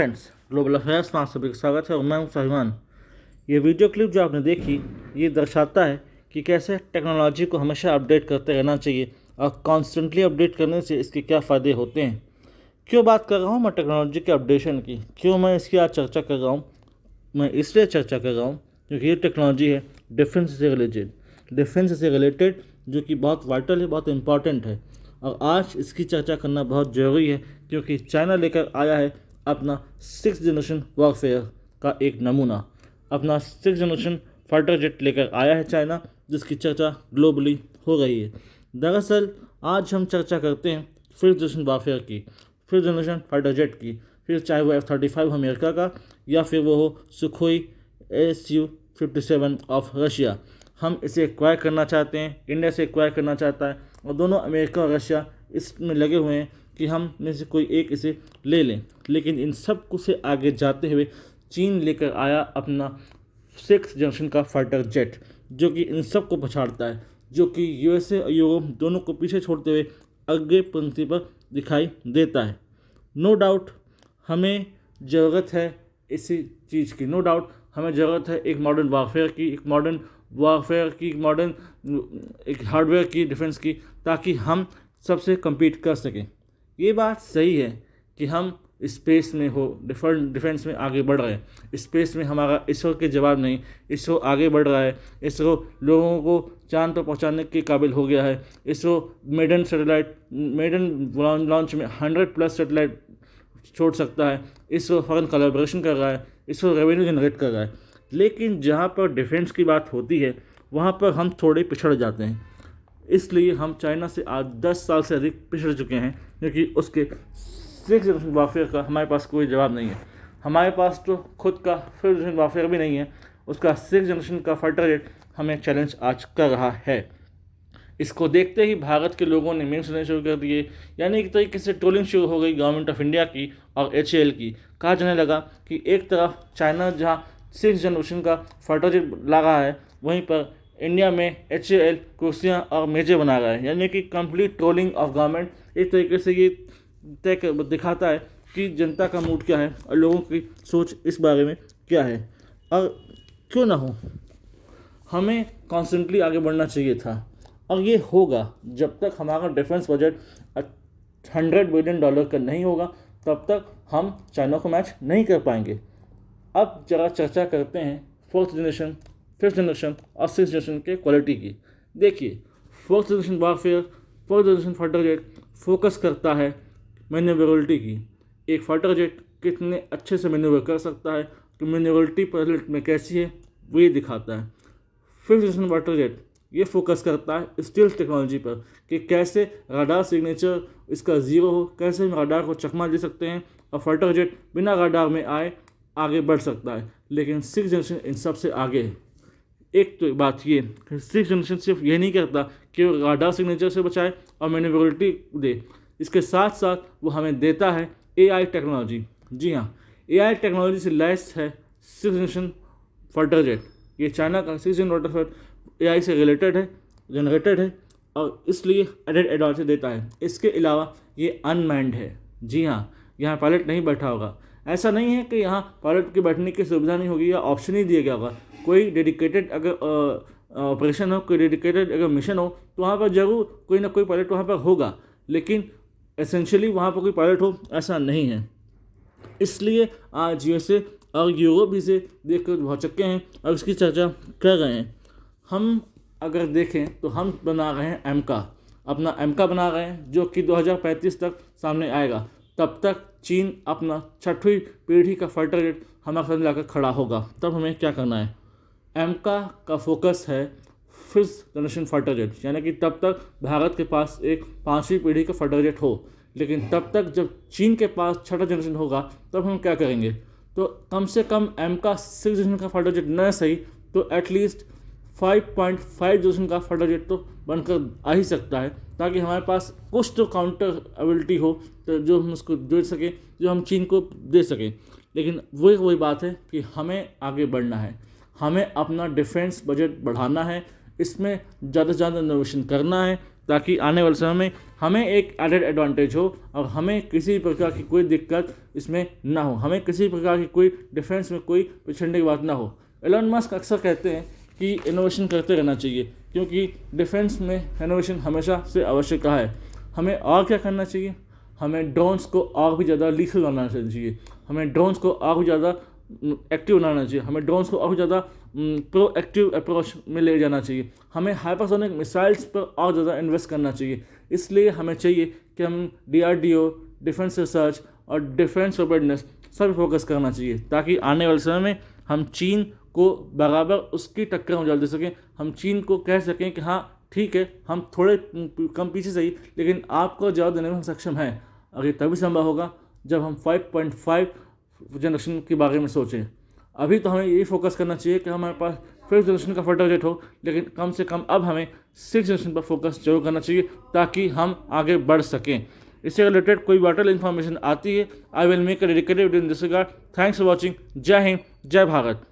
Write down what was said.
Friends, global affairs में आप सभी का स्वागत है और मैं हूं साहिमान। ये वीडियो क्लिप जो आपने देखी ये दर्शाता है कि कैसे टेक्नोलॉजी को हमेशा अपडेट करते रहना चाहिए और कॉन्स्टेंटली अपडेट करने से इसके क्या फ़ायदे होते हैं। क्यों बात कर रहा हूँ मैं टेक्नोलॉजी के अपडेशन की, क्यों मैं इसकी आज चर्चा कर रहा हूँ? मैं इसलिए चर्चा कर रहा हूँ क्योंकि ये टेक्नोलॉजी है डिफेंस से रिलेटेड जो कि बहुत वाइटल है, बहुत इम्पॉर्टेंट है और आज इसकी चर्चा करना बहुत ज़रूरी है क्योंकि चाइना लेकर आया है अपना 6th जनरेशन वॉरफेयर का एक नमूना। अपना 6th जनरेशन फाइटर जेट लेकर आया है चाइना, जिसकी चर्चा ग्लोबली हो रही है। दरअसल आज हम चर्चा करते हैं 5th जनरेशन वॉरफेयर की, 5th जनरेशन फाइटर जेट की, फिर चाहे वो F-35 अमेरिका का या फिर वो हो सुखोई Su-57 ऑफ रशिया। हम इसे एक्वायर करना चाहते हैं, इंडिया से एक्वायर करना चाहता है और दोनों अमेरिका और रशिया इसमें लगे हुए हैं कि हम में से कोई एक इसे ले लें। लेकिन इन सब को से आगे जाते हुए चीन लेकर आया अपना 6th जनरेशन का फाइटर जेट, जो कि इन सब को पछाड़ता है, जो कि USA और यूरोप दोनों को पीछे छोड़ते हुए आगे पंक्ति पर दिखाई देता है। नो डाउट हमें ज़रूरत है इसी चीज़ की, नो डाउट हमें ज़रूरत है एक मॉडर्न वारफेयर की, एक हार्डवेयर की, डिफेंस की, ताकि हम सबसे compete कर सकें। ये बात सही है कि हम स्पेस में हो डिफेंस में आगे बढ़ रहे हैं। स्पेस में हमारा इसरो के जवाब नहीं, इसरो आगे बढ़ रहा है। इसरो लोगों को चांद पर पहुंचाने के काबिल हो गया है। इसरो मेडन लॉन्च में 100+ सैटेलाइट छोड़ सकता है। इसरो फॉरेन कोलैबोरेशन कर रहा है, इसरो रेवेन्यू जनरेट कर रहा है। लेकिन जहाँ पर डिफेंस की बात होती है वहाँ पर हम थोड़े पिछड़ जाते हैं। इसलिए हम चाइना से आज 10 साल से अधिक पिछड़ चुके हैं, क्योंकि उसके 6th जनरेशन वारफेयर का हमारे पास कोई जवाब नहीं है। हमारे पास तो खुद का 5th जनरेशन वारफेयर भी नहीं है, उसका 6th जनरेशन का फाइटर जेट हमें चैलेंज आज कर रहा है। इसको देखते ही भारत के लोगों ने मीम्स सुनने शुरू कर दिए, यानी एक तरीके से ट्रोलिंग शुरू हो गई गवर्नमेंट ऑफ इंडिया की और HAL की। कहा जाने लगा कि एक तरफ चाइना जहाँ 6th जनरेशन का फाइटर जेट ला रहा है, वहीं पर इंडिया में HAL कुर्सियाँ और मेजें बना रहा है, यानी कि कंप्लीट ट्रोलिंग ऑफ गवर्नमेंट। एक तरीके से ये दिखाता है कि जनता का मूड क्या है और लोगों की सोच इस बारे में क्या है। और क्यों ना हो, हमें कॉन्स्टेंटली आगे बढ़ना चाहिए था और ये होगा जब तक हमारा डिफेंस बजट $100 बिलियन का नहीं होगा, तब तक हम चाइना को मैच नहीं कर पाएंगे। अब जरा चर्चा करते हैं 4th जनरेशन, 5th जनरेशन और 6th जनरेशन के क्वालिटी की। देखिए 4th generation warfare, 4th generation fighter jet focus करता है मैन्यूवरेबिलिटी की। एक फाइटर जेट कितने अच्छे से मैन्यूवर कर सकता है, कि मैन्यूवरेबिलिटी पायलट में कैसी है, वो ये दिखाता है। 5th जनरेशन फाइटर जेट ये फोकस करता है स्टील्थ टेक्नोलॉजी पर, कि कैसे राडार सिग्नेचर इसका 0 हो, कैसे हम राडार को चकमा दे सकते हैं और फाइटर जेट बिना राडार में आगे बढ़ सकता है। लेकिन 6th जनरेशन इन सब से आगे है। एक तो बात ये 6th जनरेशन सिर्फ ये नहीं करता कि वो राडार सिग्नेचर से बचाए और मैन्यूवरेबिलिटी दे, इसके साथ साथ वो हमें देता है AI टेक्नोलॉजी। जी हाँ, AI टेक्नोलॉजी से लैस है 6th जनरेशन फाइटर जेट। ये चाइना का 6th generation fighter jet AI से जनरेटेड है और इसलिए एडेड एडवांटेज देता है। इसके अलावा ये अनमैन्ड है। जी हाँ, यहाँ पायलट नहीं बैठा होगा। ऐसा नहीं है कि यहाँ पायलट के बैठने की सुविधा नहीं होगी या ऑप्शन ही दिया गया होगा। कोई डेडिकेटेड अगर ऑपरेशन हो, कोई डेडिकेटेड अगर मिशन हो, तो वहाँ पर जरूर कोई ना कोई पायलट वहाँ पर होगा, लेकिन एसेंशियली वहाँ पर कोई पायलट हो ऐसा नहीं है। इसलिए आज USA और यूरोप इसे देख कर बहुत चक्के हैं और इसकी चर्चा कर रहे हैं। हम अगर देखें तो हम बना रहे हैं अपना एमका बना रहे हैं, जो कि 2035 तक सामने आएगा। तब तक चीन अपना 6वीं पीढ़ी का फाइटर जेट हमारे सामने लाकर खड़ा होगा। तब हमें क्या करना है? एमका का फोकस है 5th जनरेशन फाइटर जेट, यानी कि तब तक भारत के पास एक 5वीं पीढ़ी का फाइटर जेट हो। लेकिन तब तक जब चीन के पास 6ठा जनरेशन होगा, तब हम क्या करेंगे? तो कम से कम एमका 6th जनरेशन का फाइटर जेट न सही तो एटलीस्ट 5.5 जनरेशन का फाइटर जेट तो बनकर आ ही सकता है, ताकि हमारे पास कुछ तो काउंटर एबिलिटी हो, तो जो हम उसको दे सकें, जो हम चीन को दे सकें। लेकिन वही बात है कि हमें आगे बढ़ना है, हमें अपना डिफेंस बजट बढ़ाना है, इसमें ज़्यादा से ज़्यादा इनोवेशन करना है, ताकि आने वाले समय में हमें एक एडेड एडवांटेज हो और हमें किसी प्रकार की कोई दिक्कत इसमें ना हो, हमें किसी प्रकार की कोई डिफेंस में कोई पिछड़ने की बात ना हो। एलन मस्क अक्सर कहते हैं कि इनोवेशन करते रहना चाहिए, क्योंकि डिफेंस में इनोवेशन हमेशा से आवश्यक है। हमें और क्या करना चाहिए, हमें ड्रोन्स को और भी ज़्यादा लीथल बनाना चाहिए, हमें ड्रोन्स को और भी ज़्यादा एक्टिव बनाना चाहिए, हमें ड्रोन्स को और भी ज़्यादा प्रोएक्टिव अप्रोच में ले जाना चाहिए, हमें हाइपरसोनिक मिसाइल्स पर और ज़्यादा इन्वेस्ट करना चाहिए। इसलिए हमें चाहिए कि हम DRDO, डिफेंस रिसर्च और डिफेंस प्रिपेयर्डनेस सब फोकस करना चाहिए, ताकि आने वाले समय में हम चीन को बराबर उसकी टक्कर में डाल दे सकें। हम चीन को कह सकें कि हाँ ठीक है, हम थोड़े कम पीछे सही, लेकिन आपको ज़्यादा देने में हम सक्षम हैं। और ये तभी संभव होगा जब हम 5.5 जनरेशन के बारे में सोचें। अभी तो हमें यही फोकस करना चाहिए कि हमारे पास 5th जनरेशन का फाइटर जेट हो, लेकिन कम से कम अब हमें 6th जनरेशन पर फोकस जरूर करना चाहिए, ताकि हम आगे बढ़ सकें। इससे रिलेटेड कोई वाइटल इन्फॉर्मेशन आती है, I will make a dedicated video in this regard. Thanks for watching. जय हिंद, जय भारत।